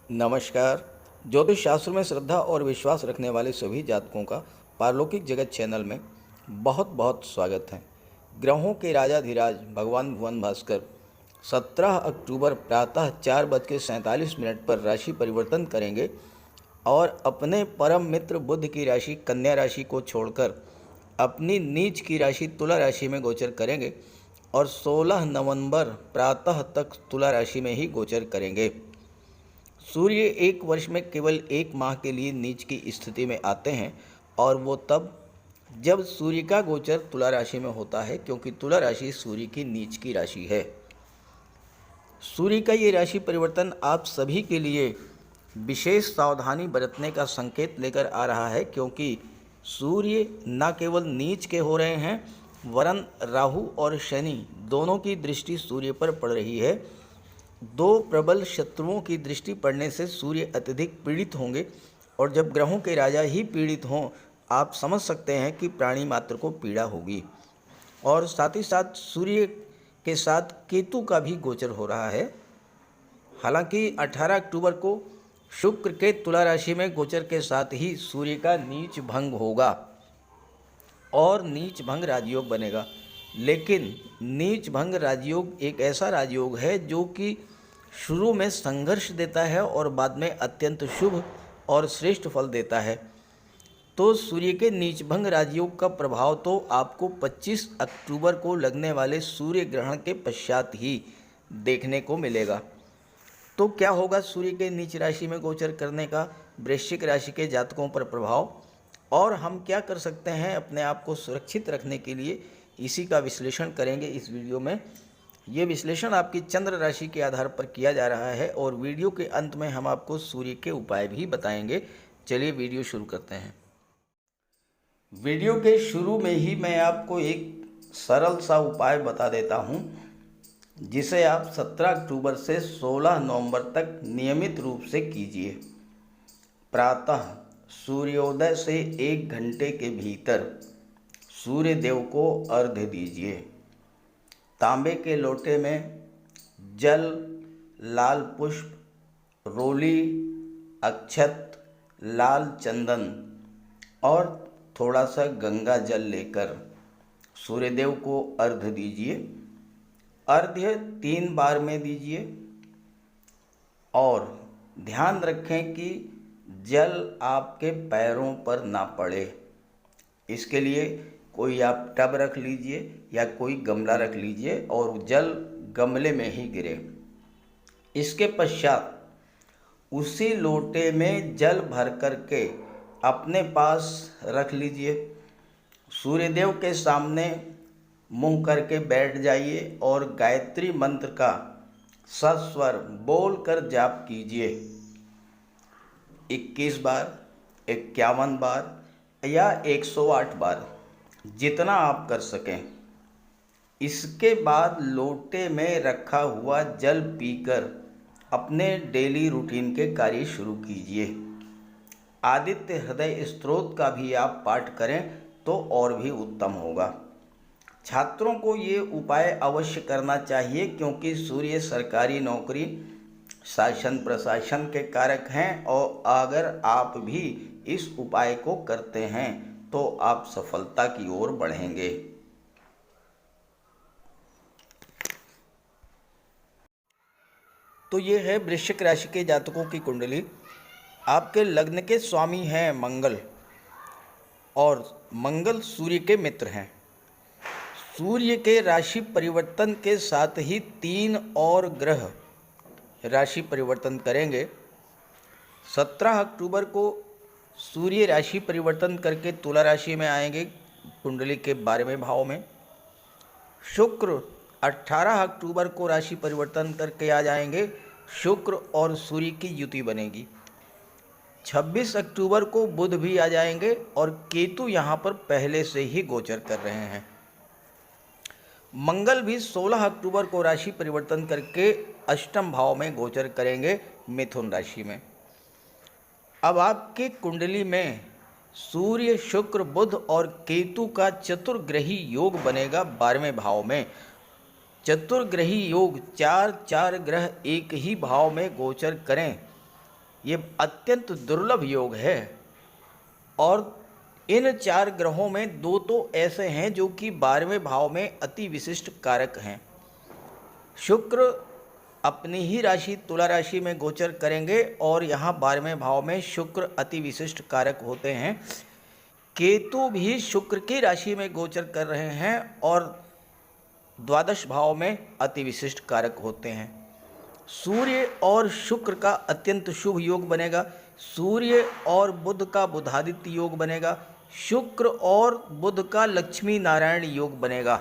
नमस्कार। ज्योतिष शास्त्र में श्रद्धा और विश्वास रखने वाले सभी जातकों का पारलौकिक जगत चैनल में बहुत बहुत स्वागत है। ग्रहों के राजाधिराज भगवान भुवन भास्कर 17 अक्टूबर प्रातः 4:47 पर राशि परिवर्तन करेंगे और अपने परम मित्र बुध की राशि कन्या राशि को छोड़कर अपनी नीच की राशि तुला राशि में गोचर करेंगे और 16 नवंबर प्रातः तक तुला राशि में ही गोचर करेंगे। सूर्य एक वर्ष में केवल एक माह के लिए नीच की स्थिति में आते हैं और वो तब जब सूर्य का गोचर तुला राशि में होता है, क्योंकि तुला राशि सूर्य की नीच की राशि है। सूर्य का ये राशि परिवर्तन आप सभी के लिए विशेष सावधानी बरतने का संकेत लेकर आ रहा है, क्योंकि सूर्य न केवल नीच के हो रहे हैं वरन राहु और शनि दोनों की दृष्टि सूर्य पर पड़ रही है। दो प्रबल शत्रुओं की दृष्टि पड़ने से सूर्य अत्यधिक पीड़ित होंगे और जब ग्रहों के राजा ही पीड़ित हों, आप समझ सकते हैं कि प्राणी मात्र को पीड़ा होगी। और साथ ही साथ सूर्य के साथ केतु का भी गोचर हो रहा है। हालांकि 18 अक्टूबर को शुक्र के तुला राशि में गोचर के साथ ही सूर्य का नीच भंग होगा और नीच भंग राजयोग बनेगा। लेकिन नीच भंग राजयोग एक ऐसा राजयोग है जो कि शुरू में संघर्ष देता है और बाद में अत्यंत शुभ और श्रेष्ठ फल देता है। तो सूर्य के नीच भंग राजयोग का प्रभाव तो आपको 25 अक्टूबर को लगने वाले सूर्य ग्रहण के पश्चात ही देखने को मिलेगा। तो क्या होगा सूर्य के नीच राशि में गोचर करने का वृश्चिक राशि के जातकों पर प्रभाव, और हम क्या कर सकते हैं अपने आप को सुरक्षित रखने के लिए, इसी का विश्लेषण करेंगे इस वीडियो में। ये विश्लेषण आपकी चंद्र राशि के आधार पर किया जा रहा है और वीडियो के अंत में हम आपको सूर्य के उपाय भी बताएंगे। चलिए वीडियो शुरू करते हैं। वीडियो के शुरू में ही मैं आपको एक सरल सा उपाय बता देता हूँ, जिसे आप 17 अक्टूबर से 16 नवंबर तक नियमित रूप से कीजिए। प्रातः सूर्योदय से 1 घंटे के भीतर सूर्य देव को अर्घ्य दीजिए। तांबे के लोटे में जल, लाल पुष्प, रोली, अक्षत, लाल चंदन और थोड़ा सा गंगा जल लेकर सूर्यदेव को अर्घ्य दीजिए। अर्घ्य 3 बार में दीजिए और ध्यान रखें कि जल आपके पैरों पर ना पड़े। इसके लिए कोई आप टब रख लीजिए या कोई गमला रख लीजिए और जल गमले में ही गिरे। इसके पश्चात उसी लोटे में जल भर करके अपने पास रख लीजिए। सूर्यदेव के सामने मुंह करके बैठ जाइए और गायत्री मंत्र का सस्वर बोल कर जाप कीजिए। 21 बार, 51 बार या 108 बार, जितना आप कर सकें। इसके बाद लोटे में रखा हुआ जल पीकर अपने डेली रूटीन के कार्य शुरू कीजिए। आदित्य हृदय स्तोत्र का भी आप पाठ करें तो और भी उत्तम होगा। छात्रों को ये उपाय अवश्य करना चाहिए, क्योंकि सूर्य सरकारी नौकरी, शासन प्रशासन के कारक हैं और अगर आप भी इस उपाय को करते हैं तो आप सफलता की ओर बढ़ेंगे। तो ये है वृश्चिक राशि के जातकों की कुंडली। आपके लग्न के स्वामी हैं मंगल और मंगल सूर्य के मित्र हैं। सूर्य के राशि परिवर्तन के साथ ही 3 और ग्रह राशि परिवर्तन करेंगे। 17 अक्टूबर को सूर्य राशि परिवर्तन करके तुला राशि में आएंगे कुंडली के 12वें भाव में। शुक्र 18 अक्टूबर को राशि परिवर्तन करके आ जाएंगे। शुक्र और सूर्य की युति बनेगी। 26 अक्टूबर को बुध भी आ जाएंगे और केतु यहाँ पर पहले से ही गोचर कर रहे हैं। मंगल भी 16 अक्टूबर को राशि परिवर्तन करके अष्टम भाव में गोचर करेंगे मिथुन राशि में। अब आपकी कुंडली में सूर्य, शुक्र, बुध और केतु का चतुर्ग्रही योग बनेगा 12वें भाव में। चतुर्ग्रही योग 4 ग्रह एक ही भाव में गोचर करें ये अत्यंत दुर्लभ योग है। और इन 4 ग्रहों में 2 तो ऐसे हैं जो कि 12वें भाव में अति विशिष्ट कारक हैं। शुक्र अपनी ही राशि तुला राशि में गोचर करेंगे और यहाँ 12वें भाव में शुक्र अति विशिष्ट कारक होते हैं। केतु भी शुक्र की राशि में गोचर कर रहे हैं और द्वादश भाव में अति विशिष्ट कारक होते हैं। सूर्य और शुक्र का अत्यंत शुभ योग बनेगा। सूर्य और बुध का बुधादित्य योग बनेगा। शुक्र और बुध का लक्ष्मी नारायण योग बनेगा।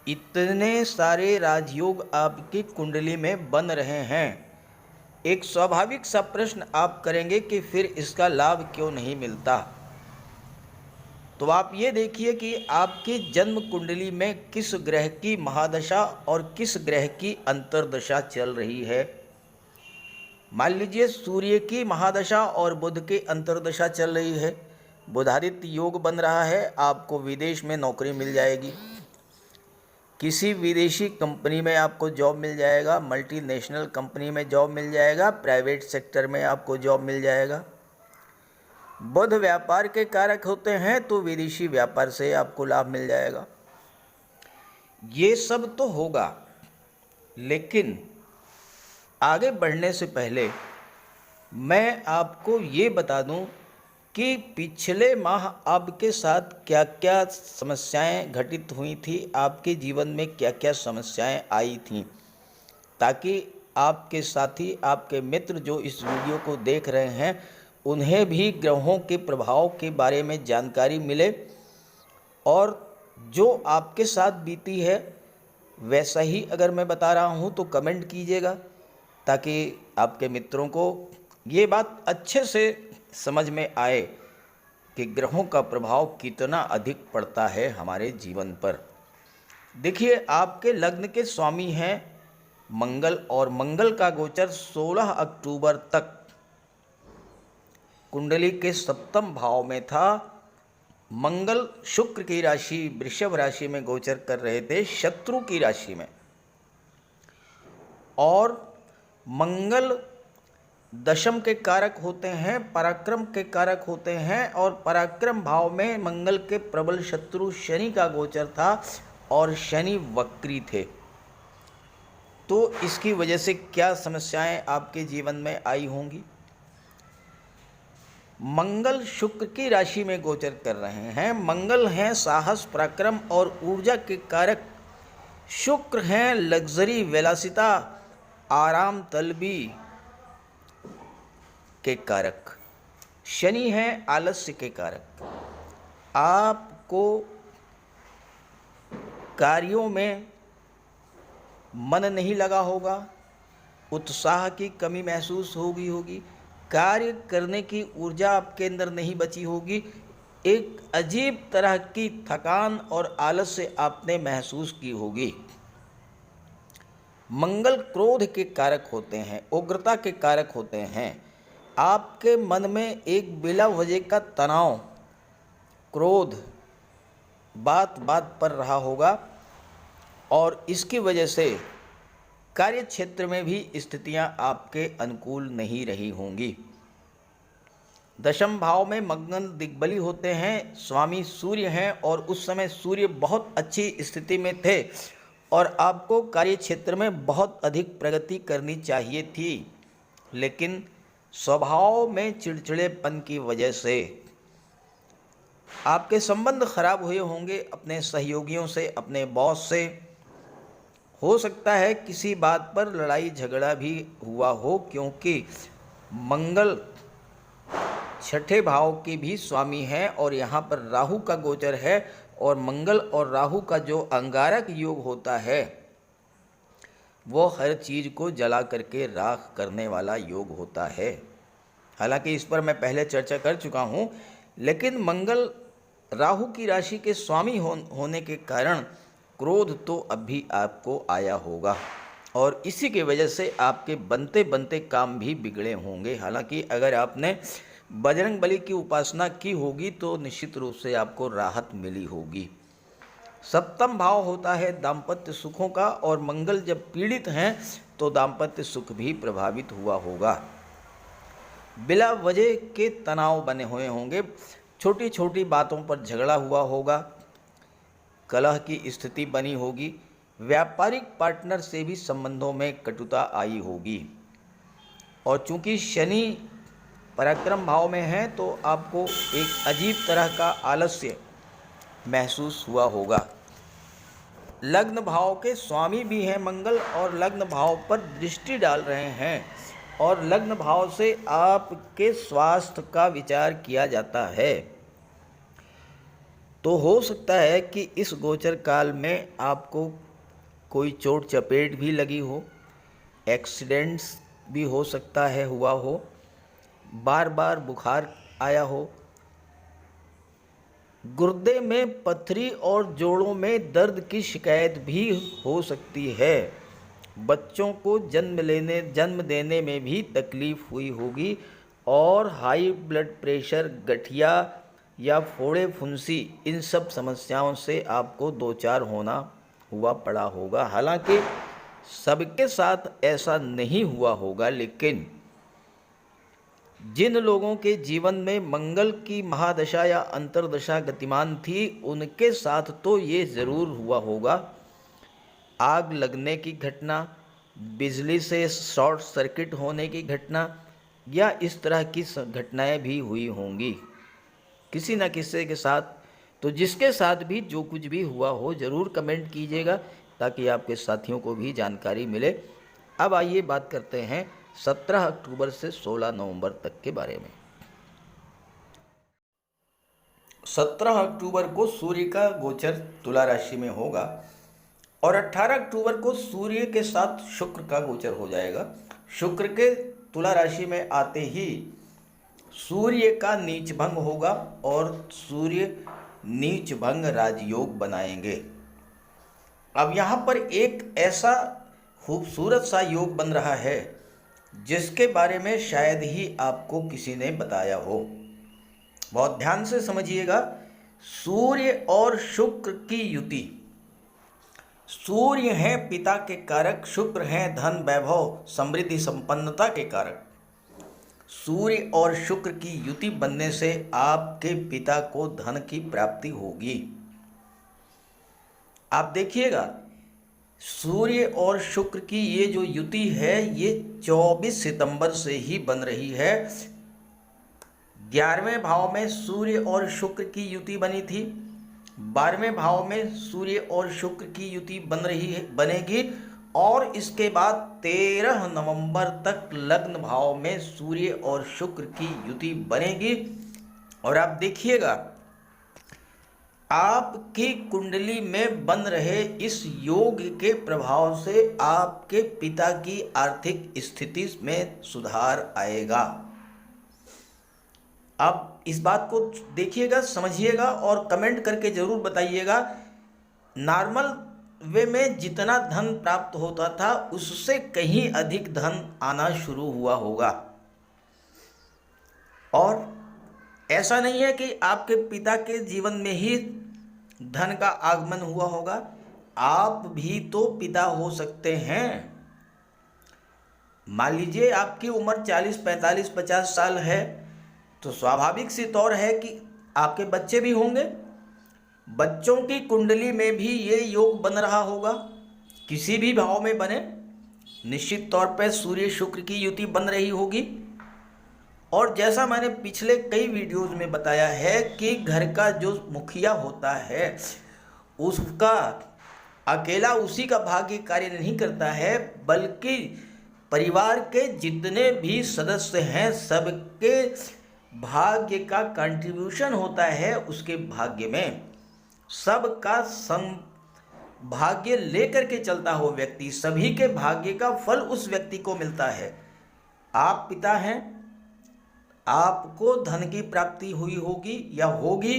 इतने सारे राजयोग आपकी कुंडली में बन रहे हैं। एक स्वाभाविक सा प्रश्न आप करेंगे कि फिर इसका लाभ क्यों नहीं मिलता। तो आप ये देखिए कि आपकी जन्म कुंडली में किस ग्रह की महादशा और किस ग्रह की अंतर्दशा चल रही है। मान लीजिए सूर्य की महादशा और बुध की अंतर्दशा चल रही है, बुधादित्य योग बन रहा है, आपको विदेश में नौकरी मिल जाएगी, किसी विदेशी कंपनी में आपको जॉब मिल जाएगा, मल्टीनेशनल कंपनी में जॉब मिल जाएगा, प्राइवेट सेक्टर में आपको जॉब मिल जाएगा। बुध व्यापार के कारक होते हैं तो विदेशी व्यापार से आपको लाभ मिल जाएगा। ये सब तो होगा, लेकिन आगे बढ़ने से पहले मैं आपको ये बता दूं कि पिछले माह आपके साथ क्या क्या समस्याएं घटित हुई थी, आपके जीवन में क्या क्या समस्याएं आई थीं, ताकि आपके साथी, आपके मित्र जो इस वीडियो को देख रहे हैं उन्हें भी ग्रहों के प्रभाव के बारे में जानकारी मिले और जो आपके साथ बीती है वैसा ही अगर मैं बता रहा हूं तो कमेंट कीजिएगा, ताकि आपके मित्रों को ये बात अच्छे से समझ में आए कि ग्रहों का प्रभाव कितना अधिक पड़ता है हमारे जीवन पर। देखिए, आपके लग्न के स्वामी हैं मंगल और मंगल का गोचर 16 अक्टूबर तक कुंडली के 7वें भाव में था। मंगल शुक्र की राशि वृषभ राशि में गोचर कर रहे थे, शत्रु की राशि में। और मंगल दशम के कारक होते हैं, पराक्रम के कारक होते हैं, और पराक्रम भाव में मंगल के प्रबल शत्रु शनि का गोचर था और शनि वक्री थे। तो इसकी वजह से क्या समस्याएं आपके जीवन में आई होंगी। मंगल शुक्र की राशि में गोचर कर रहे हैं। मंगल हैं साहस, पराक्रम और ऊर्जा के कारक। शुक्र हैं लग्जरी, विलासिता, आराम तलबी के कारक। शनि हैं आलस्य के कारक। आपको कार्यों में मन नहीं लगा होगा, उत्साह की कमी महसूस होगी, कार्य करने की ऊर्जा आपके अंदर नहीं बची होगी, एक अजीब तरह की थकान और आलस्य आपने महसूस की होगी। मंगल क्रोध के कारक होते हैं, उग्रता के कारक होते हैं। आपके मन में एक बिला वजह का तनाव, क्रोध बात बात पर रहा होगा और इसकी वजह से कार्य क्षेत्र में भी स्थितियां आपके अनुकूल नहीं रही होंगी। दशम भाव में मंगल दिग्बली होते हैं, स्वामी सूर्य हैं और उस समय सूर्य बहुत अच्छी स्थिति में थे और आपको कार्य क्षेत्र में बहुत अधिक प्रगति करनी चाहिए थी, लेकिन स्वभाव में चिड़चिड़ेपन की वजह से आपके संबंध खराब हुए होंगे अपने सहयोगियों से, अपने बॉस से। हो सकता है किसी बात पर लड़ाई झगड़ा भी हुआ हो, क्योंकि मंगल छठे भाव के भी स्वामी हैं और यहाँ पर राहु का गोचर है और मंगल और राहु का जो अंगारक योग होता है वो हर चीज़ को जला करके राख करने वाला योग होता है। हालांकि इस पर मैं पहले चर्चा कर चुका हूँ, लेकिन मंगल राहु की राशि के स्वामी होने के कारण क्रोध तो अब भी आपको आया होगा और इसी की वजह से आपके बनते बनते काम भी बिगड़े होंगे। हालांकि अगर आपने बजरंग बली की उपासना की होगी तो निश्चित रूप से आपको राहत मिली होगी। सप्तम भाव होता है दाम्पत्य सुखों का और मंगल जब पीड़ित हैं तो दाम्पत्य सुख भी प्रभावित हुआ होगा। बिला वजह के तनाव बने हुए होंगे, छोटी छोटी बातों पर झगड़ा हुआ होगा, कलह की स्थिति बनी होगी, व्यापारिक पार्टनर से भी संबंधों में कटुता आई होगी। और चूंकि शनि पराक्रम भाव में है तो आपको एक अजीब तरह का आलस्य महसूस हुआ होगा। लग्न भाव के स्वामी भी हैं मंगल और लग्न भाव पर दृष्टि डाल रहे हैं और लग्न भाव से आपके स्वास्थ्य का विचार किया जाता है। तो हो सकता है कि इस गोचर काल में आपको कोई चोट चपेट भी लगी हो, एक्सीडेंट्स भी हो सकता है हुआ हो, बार बार बुखार आया हो, गुर्दे में पथरी और जोड़ों में दर्द की शिकायत भी हो सकती है। बच्चों को जन्म देने में भी तकलीफ हुई होगी और हाई ब्लड प्रेशर, गठिया या फोड़े फुंसी, इन सब समस्याओं से आपको दो चार होना हुआ पड़ा होगा। हालांकि सबके साथ ऐसा नहीं हुआ होगा, लेकिन जिन लोगों के जीवन में मंगल की महादशा या अंतर्दशा गतिमान थी उनके साथ तो ये ज़रूर हुआ होगा। आग लगने की घटना, बिजली से शॉर्ट सर्किट होने की घटना या इस तरह की घटनाएं भी हुई होंगी किसी न किसी के साथ। तो जिसके साथ भी जो कुछ भी हुआ हो ज़रूर कमेंट कीजिएगा ताकि आपके साथियों को भी जानकारी मिले। अब आइए बात करते हैं 17 अक्टूबर से 16 नवंबर तक के बारे में। 17 अक्टूबर को सूर्य का गोचर तुला राशि में होगा और 18 अक्टूबर को सूर्य के साथ शुक्र का गोचर हो जाएगा। शुक्र के तुला राशि में आते ही सूर्य का नीच भंग होगा और सूर्य नीच भंग राजयोग बनाएंगे। अब यहाँ पर एक ऐसा खूबसूरत सा योग बन रहा है जिसके बारे में शायद ही आपको किसी ने बताया हो। बहुत ध्यान से समझिएगा। सूर्य और शुक्र की युति। सूर्य हैं पिता के कारक, शुक्र हैं धन वैभव समृद्धि संपन्नता के कारक। सूर्य और शुक्र की युति बनने से आपके पिता को धन की प्राप्ति होगी। आप देखिएगा, सूर्य और शुक्र की ये जो युति है ये 24 सितंबर से ही बन रही है। 11वें भाव में सूर्य और शुक्र की युति बनी थी, 12वें भाव में सूर्य और शुक्र की युति बनेगी और इसके बाद 13 नवंबर तक लग्न भाव में सूर्य और शुक्र की युति बनेगी। और आप देखिएगा, आपकी कुंडली में बन रहे इस योग के प्रभाव से आपके पिता की आर्थिक स्थिति में सुधार आएगा। आप इस बात को देखिएगा, समझिएगा और कमेंट करके जरूर बताइएगा। नॉर्मल वे में जितना धन प्राप्त होता था उससे कहीं अधिक धन आना शुरू हुआ होगा। और ऐसा नहीं है कि आपके पिता के जीवन में ही धन का आगमन हुआ होगा, आप भी तो पिता हो सकते हैं। मान लीजिए आपकी उम्र 40, 45, 50 साल है तो स्वाभाविक सी तौर है कि आपके बच्चे भी होंगे। बच्चों की कुंडली में भी ये योग बन रहा होगा, किसी भी भाव में बने, निश्चित तौर पर सूर्य शुक्र की युति बन रही होगी। और जैसा मैंने पिछले कई वीडियोस में बताया है कि घर का जो मुखिया होता है उसका अकेला उसी का भाग्य कार्य नहीं करता है, बल्कि परिवार के जितने भी सदस्य हैं सबके भाग्य का कंट्रीब्यूशन होता है उसके भाग्य में। सबका भाग्य लेकर के चलता हो व्यक्ति, सभी के भाग्य का फल उस व्यक्ति को मिलता है। आप पिता हैं, आपको धन की प्राप्ति हुई होगी या होगी।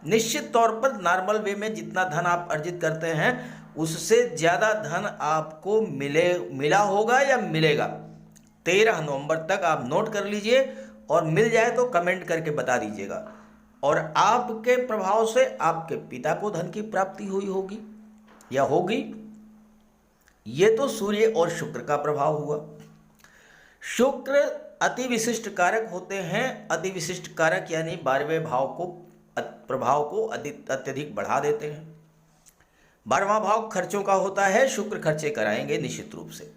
निश्चित तौर पर नॉर्मल वे में जितना धन आप अर्जित करते हैं उससे ज़्यादा धन आपको मिला होगा या मिलेगा। 13 नवंबर तक आप नोट कर लीजिए और मिल जाए तो कमेंट करके बता दीजिएगा। और आपके प्रभाव से आपके पिता को धन की प्राप्ति हुई होगी या होगी। ये तो सूर्य और शुक्र का प्रभाव हुआ। शुक्र अति विशिष्ट कारक होते हैं। अति विशिष्ट कारक यानी 12वें भाव को प्रभाव को अत्यधिक बढ़ा देते हैं। 12वां भाव खर्चों का होता है, शुक्र खर्चे कराएंगे निश्चित रूप से,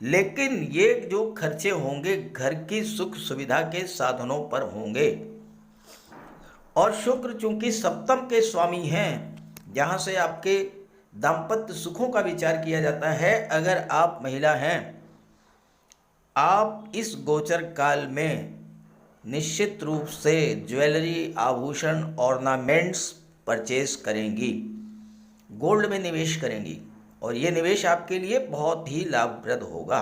लेकिन ये जो खर्चे होंगे घर की सुख सुविधा के साधनों पर होंगे। और शुक्र चूंकि सप्तम के स्वामी हैं, जहाँ से आपके दाम्पत्य सुखों का विचार किया जाता है, अगर आप महिला हैं, आप इस गोचर काल में निश्चित रूप से ज्वेलरी, आभूषण, ऑर्नामेंट्स परचेज करेंगी, गोल्ड में निवेश करेंगी, और ये निवेश आपके लिए बहुत ही लाभप्रद होगा।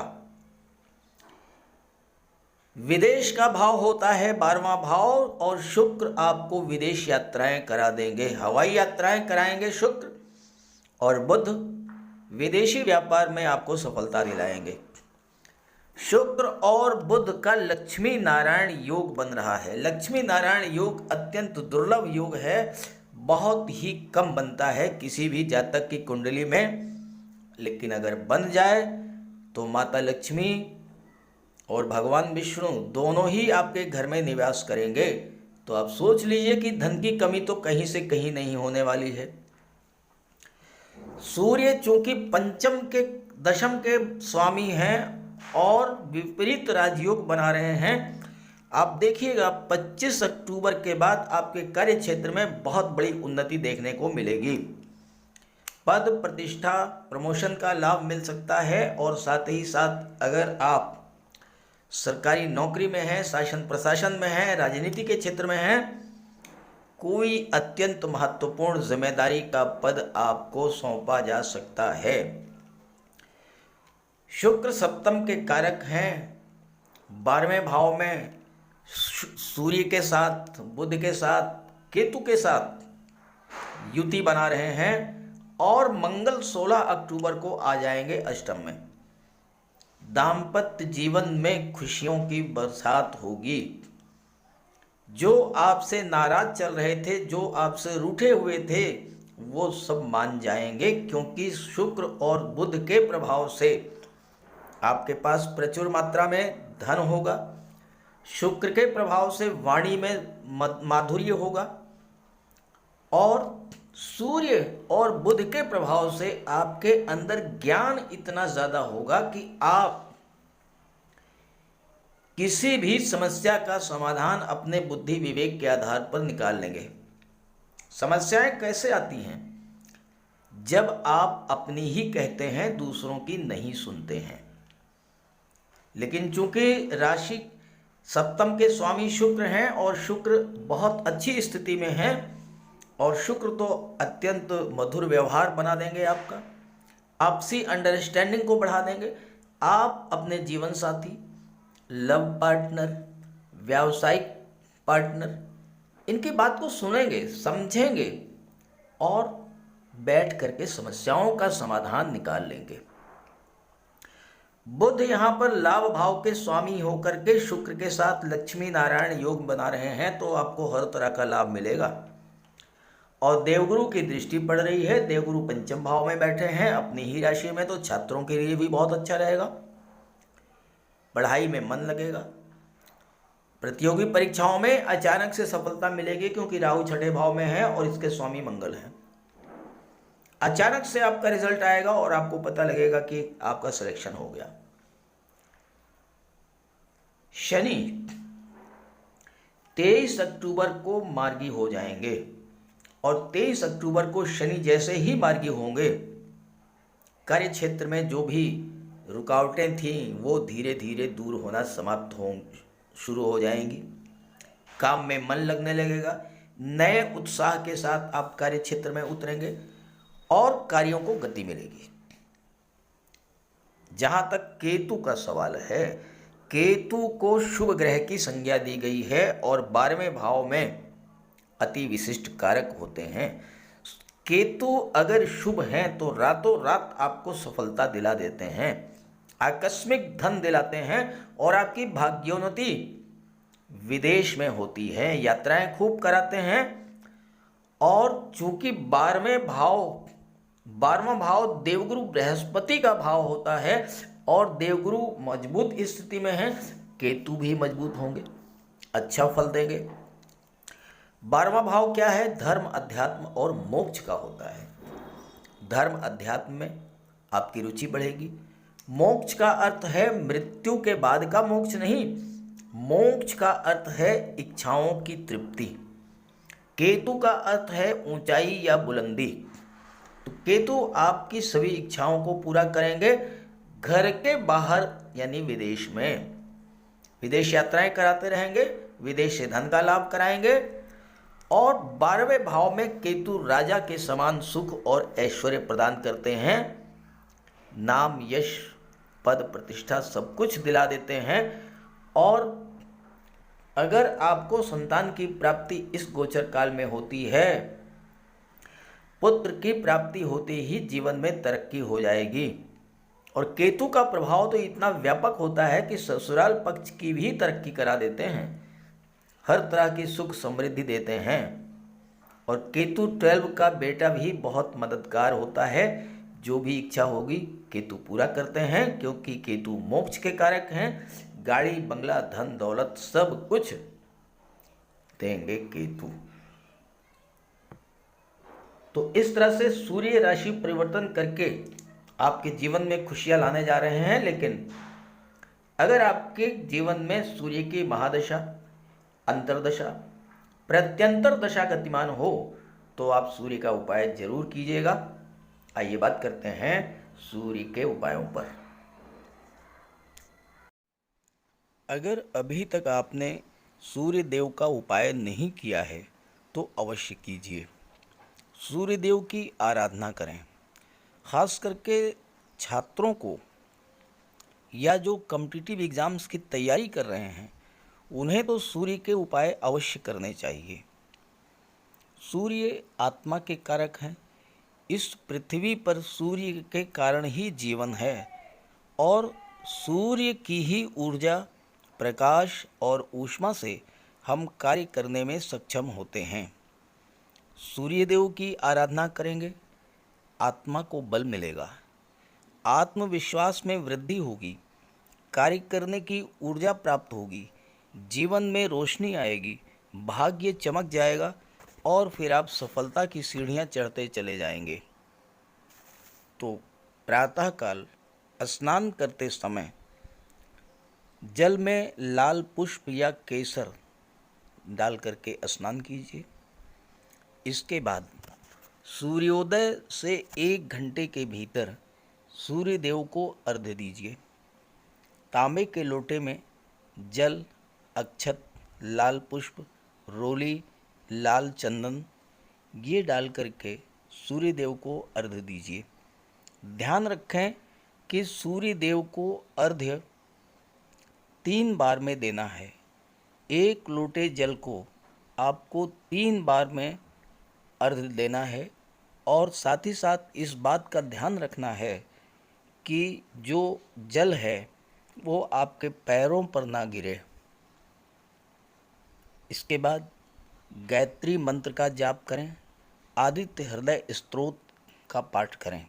विदेश का भाव होता है 12वां भाव, और शुक्र आपको विदेश यात्राएं करा देंगे, हवाई यात्राएं कराएंगे शुक्र, और बुध विदेशी व्यापार में आपको सफलता दिलाएंगे। शुक्र और बुध का लक्ष्मी नारायण योग बन रहा है। लक्ष्मी नारायण योग अत्यंत दुर्लभ योग है, बहुत ही कम बनता है किसी भी जातक की कुंडली में, लेकिन अगर बन जाए तो माता लक्ष्मी और भगवान विष्णु दोनों ही आपके घर में निवास करेंगे। तो आप सोच लीजिए कि धन की कमी तो कहीं से कहीं नहीं होने वाली है। सूर्य चूंकि पंचम के दशम के स्वामी हैं और विपरीत राजयोग बना रहे हैं, आप देखिएगा 25 अक्टूबर के बाद आपके कार्य क्षेत्र में बहुत बड़ी उन्नति देखने को मिलेगी। पद प्रतिष्ठा प्रमोशन का लाभ मिल सकता है, और साथ ही साथ अगर आप सरकारी नौकरी में हैं, शासन प्रशासन में हैं, राजनीति के क्षेत्र में हैं, कोई अत्यंत महत्वपूर्ण जिम्मेदारी का पद आपको सौंपा जा सकता है। शुक्र सप्तम के कारक हैं, 12वें भाव में सूर्य के साथ, बुध के साथ, केतु के साथ युति बना रहे हैं, और मंगल 16 अक्टूबर को आ जाएंगे अष्टम में। दाम्पत्य जीवन में खुशियों की बरसात होगी। जो आपसे नाराज चल रहे थे, जो आपसे रूठे हुए थे, वो सब मान जाएंगे, क्योंकि शुक्र और बुध के प्रभाव से आपके पास प्रचुर मात्रा में धन होगा। शुक्र के प्रभाव से वाणी में माधुर्य होगा, और सूर्य और बुध के प्रभाव से आपके अंदर ज्ञान इतना ज़्यादा होगा कि आप किसी भी समस्या का समाधान अपने बुद्धि विवेक के आधार पर निकाल लेंगे। समस्याएं कैसे आती हैं? जब आप अपनी ही कहते हैं, दूसरों की नहीं सुनते हैं। लेकिन चूंकि राशि सप्तम के स्वामी शुक्र हैं, और शुक्र बहुत अच्छी स्थिति में है, और शुक्र तो अत्यंत मधुर व्यवहार बना देंगे आपका, आपसी अंडरस्टैंडिंग को बढ़ा देंगे। आप अपने जीवन साथी, लव पार्टनर, व्यावसायिक पार्टनर, इनकी बात को सुनेंगे, समझेंगे, और बैठ करके समस्याओं का समाधान निकाल लेंगे। बुध यहाँ पर लाभ भाव के स्वामी होकर के शुक्र के साथ लक्ष्मी नारायण योग बना रहे हैं, तो आपको हर तरह का लाभ मिलेगा। और देवगुरु की दृष्टि पड़ रही है, देवगुरु पंचम भाव में बैठे हैं अपनी ही राशि में, तो छात्रों के लिए भी बहुत अच्छा रहेगा। पढ़ाई में मन लगेगा। प्रतियोगी परीक्षाओं में अचानक से सफलता मिलेगी, क्योंकि राहु छठे भाव में है और इसके स्वामी मंगल हैं। अचानक से आपका रिजल्ट आएगा और आपको पता लगेगा कि आपका सिलेक्शन हो गया। शनि 23 अक्टूबर को मार्गी हो जाएंगे, और 23 अक्टूबर को शनि जैसे ही मार्गी होंगे, कार्य क्षेत्र में जो भी रुकावटें थीं वो धीरे धीरे दूर होना शुरू हो जाएंगी। काम में मन लगने लगेगा, नए उत्साह के साथ आप कार्य क्षेत्र में उतरेंगे और कार्यों को गति मिलेगी। जहां तक केतु का सवाल है, केतु को शुभ ग्रह की संज्ञा दी गई है, और 12वें भाव में अति विशिष्ट कारक होते हैं। केतु अगर शुभ हैं तो रातों रात आपको सफलता दिला देते हैं, आकस्मिक धन दिलाते हैं, और आपकी भाग्योन्नति विदेश में होती है, यात्राएं खूब कराते हैं। और चूंकि 12वां भाव देवगुरु बृहस्पति का भाव होता है, और देवगुरु मजबूत स्थिति में है, केतु भी मजबूत होंगे, अच्छा फल देंगे। 12वां भाव क्या है? धर्म, अध्यात्म और मोक्ष का होता है। धर्म अध्यात्म में आपकी रुचि बढ़ेगी। मोक्ष का अर्थ है मृत्यु के बाद का मोक्ष नहीं, मोक्ष का अर्थ है इच्छाओं की तृप्ति। केतु का अर्थ है ऊंचाई या बुलंदी। तो केतु आपकी सभी इच्छाओं को पूरा करेंगे, घर के बाहर यानी विदेश में। विदेश यात्राएं कराते रहेंगे, विदेश से धन का लाभ कराएंगे। और 12वें भाव में केतु राजा के समान सुख और ऐश्वर्य प्रदान करते हैं, नाम, यश, पद, प्रतिष्ठा सब कुछ दिला देते हैं। और अगर आपको संतान की प्राप्ति इस गोचर काल में होती है, पुत्र की प्राप्ति होते ही जीवन में तरक्की हो जाएगी। और केतु का प्रभाव तो इतना व्यापक होता है कि ससुराल पक्ष की भी तरक्की करा देते हैं, हर तरह की सुख समृद्धि देते हैं। और केतु 12 का बेटा भी बहुत मददगार होता है, जो भी इच्छा होगी केतु पूरा करते हैं, क्योंकि केतु मोक्ष के कारक हैं। गाड़ी, बंगला, धन दौलत सब कुछ देंगे केतु। तो इस तरह से सूर्य राशि परिवर्तन करके आपके जीवन में खुशियां लाने जा रहे हैं। लेकिन अगर आपके जीवन में सूर्य की महादशा, अंतर्दशा, प्रत्यंतर दशा गतिमान हो तो आप सूर्य का उपाय जरूर कीजिएगा। आइए बात करते हैं सूर्य के उपायों पर। अगर अभी तक आपने सूर्य देव का उपाय नहीं किया है तो अवश्य कीजिए। सूर्य देव की आराधना करें। खास करके छात्रों को या जो कॉम्पिटिटिव एग्ज़ाम्स की तैयारी कर रहे हैं उन्हें तो सूर्य के उपाय अवश्य करने चाहिए। सूर्य आत्मा के कारक हैं। इस पृथ्वी पर सूर्य के कारण ही जीवन है और सूर्य की ही ऊर्जा, प्रकाश और ऊष्मा से हम कार्य करने में सक्षम होते हैं। सूर्यदेव की आराधना करेंगे, आत्मा को बल मिलेगा, आत्मविश्वास में वृद्धि होगी, कार्य करने की ऊर्जा प्राप्त होगी, जीवन में रोशनी आएगी, भाग्य चमक जाएगा और फिर आप सफलता की सीढ़ियां चढ़ते चले जाएंगे। तो प्रातःकाल स्नान करते समय जल में लाल पुष्प या केसर डाल करके स्नान कीजिए। इसके बाद सूर्योदय से 1 घंटे के भीतर सूर्य देव को अर्घ्य दीजिए। तांबे के लोटे में जल, अक्षत, लाल पुष्प, रोली, लाल चंदन ये डाल करके सूर्य देव को अर्घ्य दीजिए। ध्यान रखें कि सूर्य देव को अर्घ्य 3 बार में देना है। 1 लोटे जल को आपको 3 बार में अर्घ्य देना है। और साथ ही साथ इस बात का ध्यान रखना है कि जो जल है वो आपके पैरों पर ना गिरे। इसके बाद गायत्री मंत्र का जाप करें, आदित्य हृदय स्तोत्र का पाठ करें।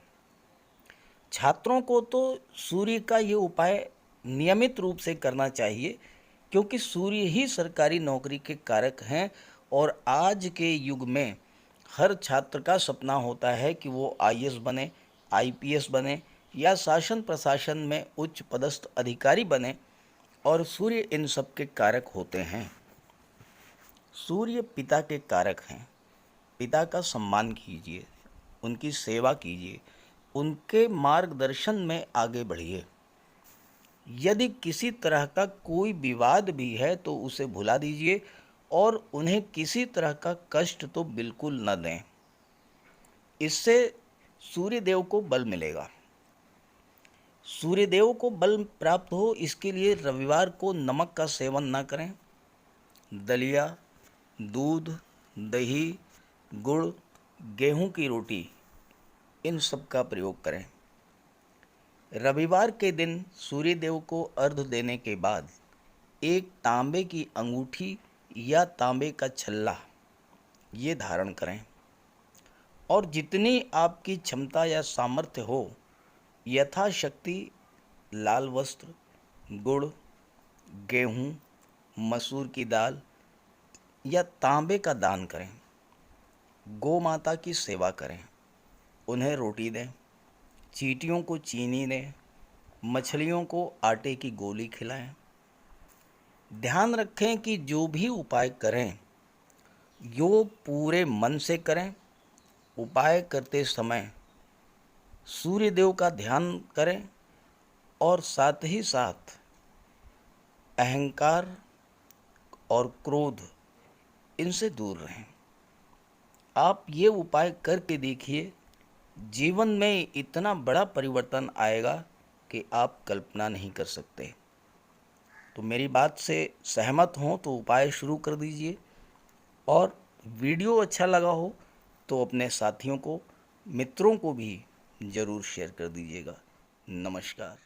छात्रों को तो सूर्य का ये उपाय नियमित रूप से करना चाहिए, क्योंकि सूर्य ही सरकारी नौकरी के कारक हैं और आज के युग में हर छात्र का सपना होता है कि वो आईएएस बने, आईपीएस बने या शासन प्रशासन में उच्च पदस्थ अधिकारी बने, और सूर्य इन सब के कारक होते हैं। सूर्य पिता के कारक हैं। पिता का सम्मान कीजिए, उनकी सेवा कीजिए, उनके मार्गदर्शन में आगे बढ़िए। यदि किसी तरह का कोई विवाद भी है तो उसे भुला दीजिए और उन्हें किसी तरह का कष्ट तो बिल्कुल न दें। इससे सूर्यदेव को बल मिलेगा। सूर्यदेव को बल प्राप्त हो इसके लिए रविवार को नमक का सेवन न करें। दलिया, दूध, दही, गुड़, गेहूं की रोटी इन सब का प्रयोग करें। रविवार के दिन सूर्यदेव को अर्घ्य देने के बाद एक तांबे की अंगूठी या तांबे का छल्ला ये धारण करें और जितनी आपकी क्षमता या सामर्थ्य हो यथाशक्ति लाल वस्त्र, गुड़, गेहूँ, मसूर की दाल या तांबे का दान करें। गौ माता की सेवा करें, उन्हें रोटी दें, चींटियों को चीनी दें, मछलियों को आटे की गोली खिलाएं। ध्यान रखें कि जो भी उपाय करें यो पूरे मन से करें। उपाय करते समय सूर्य देव का ध्यान करें और साथ ही साथ अहंकार और क्रोध इनसे दूर रहें। आप ये उपाय करके देखिए, जीवन में इतना बड़ा परिवर्तन आएगा कि आप कल्पना नहीं कर सकते। तो मेरी बात से सहमत हों तो उपाय शुरू कर दीजिए, और वीडियो अच्छा लगा हो तो अपने साथियों को, मित्रों को भी ज़रूर शेयर कर दीजिएगा। नमस्कार।